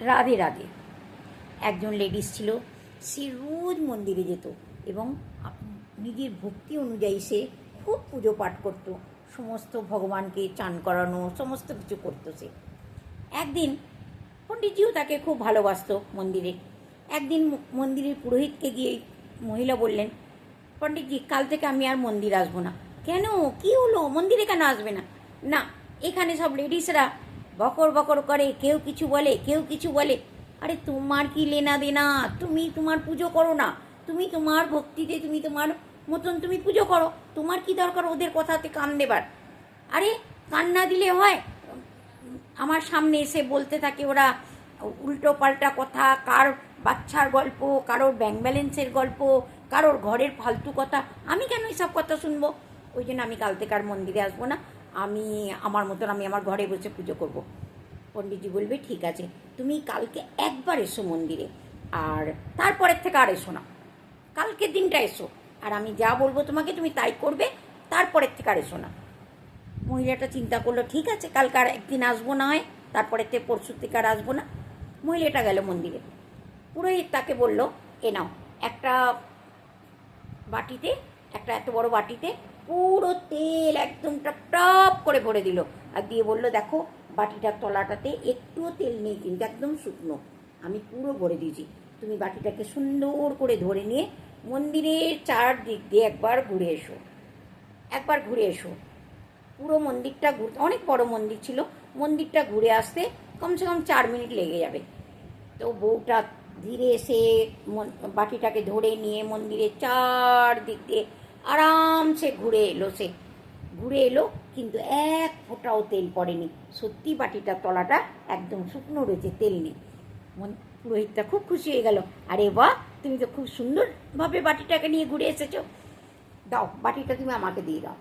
রাধে রাধে। একজন লেডিস ছিল, সে রোজ মন্দিরে যেত এবং নিজের ভক্তি অনুযায়ী সে খুব পুজো পাঠ করত, সমস্ত ভগবানকে চান করানো, সমস্ত কিছু করতো সে। একদিন পণ্ডিতজিও তাকে খুব ভালোবাসতো মন্দিরে। একদিন মন্দিরের পুরোহিতকে গিয়ে মহিলা বললেন, পণ্ডিতজি, কাল থেকে আমি আর মন্দির আসবো না। কেন, কি হলো, মন্দিরে কেন আসবে না? না, এখানে সব লেডিসরা বকর বকর করে, কেউ কিছু বলে, কেউ কিছু বলে। আরে তোমার কি লেনা দেনা? তুমি তোমার পুজো করো না, তুমি তোমার ভক্তিতে তুমি তোমার মতন তুমি পুজো করো। তোমার কি দরকার ওদের কথাতে কান দেবার? আরে কান না দিলে হয়? আমার সামনে এসে বলতে থাকে ওরা উল্টো পাল্টা কথা, কার বাচ্চার গল্প, কারোর ব্যাংক ব্যালেন্সের গল্প, কারোর ঘরের ফালতু কথা। আমি কেন এসব কথা শুনবো? ওই জন্য আমি কাল থেকে আর মন্দিরে আসবো না, আমি আমার মতন আমি আমার ঘরে বসে পুজো করব। পণ্ডিতজি বলবে, ঠিক আছে, তুমি কালকে একবার এসো মন্দিরে, আর তারপরের থেকে আর এসো না। কালকের দিনটা এসো, আর আমি যা বলবো তোমাকে তুমি তাই করবে, তারপরের থেকে আর এসো না। মহিলাটা চিন্তা করলো, ঠিক আছে, কালকে আর একদিন আসবো না হয়, তারপরে থেকে পরশুর থেকে আর আসবো না। মহিলাটা গেল মন্দিরে। পুরোহিত তাকে বলল, এ নাও, একটা বাটিতে, একটা এত বড় বাটিতে পুরো তেল একদম টপ টপ করে ভরে দিল, আর দিয়ে বলল, দেখো বাটিটার তলাটাতে একটুও তেল নেই, কিন্তু একদম শুকনো, আমি পুরো ভরে দিয়েছি। তুমি বাটিটাকে সুন্দর করে ধরে নিয়ে মন্দিরের চারদিক দিয়ে একবার ঘুরে এসো, একবার ঘুরে এসো। পুরো মন্দিরটা ঘুরতে, অনেক বড় মন্দির ছিল, মন্দিরটা ঘুরে আসতে কমসে কম 4 মিনিট লেগে যাবে। তো বউটা ধীরে এসে বাটিটাকে ধরে নিয়ে মন্দিরের চারদিক দিয়ে আরামসে ঘুরে এলো। সে ঘুরে এলো, কিন্তু এক ফোঁটাও তেল পড়েনি। সত্যি বাটিটার তলাটা একদম শুকনো রয়েছে, তেল নেই। পুরোহিতটা খুব খুশি হয়ে গেল, আরে বাহ, তুমি তো খুব সুন্দরভাবে বাটিটাকে নিয়ে ঘুরে এসেছো, দাও বাটিটা তুমি আমাকে দিয়ে দাও।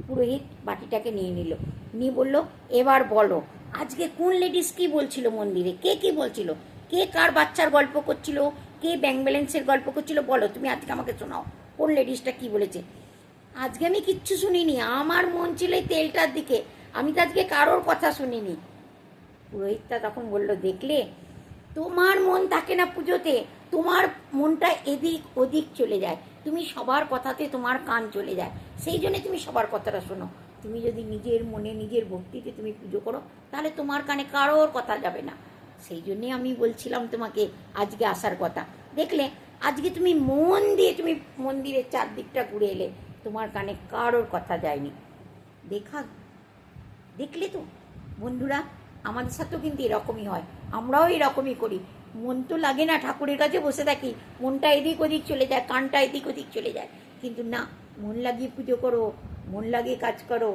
পুরোহিত বাটিটাকে নিয়ে নিল, নিয়ে বলল, এবার বলো, আজকে কোন লেডিস কি বলছিল মন্দিরে, কে কি বলছিল, কে কার বাচ্চার গল্প করছিল, কে ব্যাংক ব্যালেন্সের গল্প করছিল, বলো তুমি আজকে আমাকে শোনাও, কোন লেডিসটা কি বলেছে। আজকে আমি কিচ্ছু শুনিনি, আমার মন ছিল এই তেলটার দিকে, আমি তো আজকে কারোর কথা শুনিনি। পুরোহিতটা তখন বলল, দেখলে, তোমার মন থাকে না পুজোতে, তোমার মনটা এদিক ওদিক চলে যায়, তুমি সবার কথাতে তোমার কান চলে যায়, সেই জন্য তুমি সবার কথাটা শোনো। তুমি যদি নিজের মনে নিজের ভক্তিতে তুমি পুজো করো, তাহলে তোমার কানে কারোর কথা যাবে না। সেই জন্যে আমি বলছিলাম তোমাকে আজকে আসার কথা। দেখলে, আজকে তুমি মন দিয়ে তুমি মন্দিরের চারদিকটা ঘুরে এলে, তোমার কানে কারোর কথা যায়নি। দেখলে তো বন্ধুরা, আমাদের সাথেও কিন্তু এরকমই হয়, আমরাও এরকমই করি। মন তো লাগে না, ঠাকুরের কাছে বসে থাকি, মনটা এদিক ওদিক চলে যায়, কানটা এদিক ওদিক চলে যায়, কিন্তু না, মন লাগিয়ে পুজো করো, মন লাগিয়ে কাজ করো,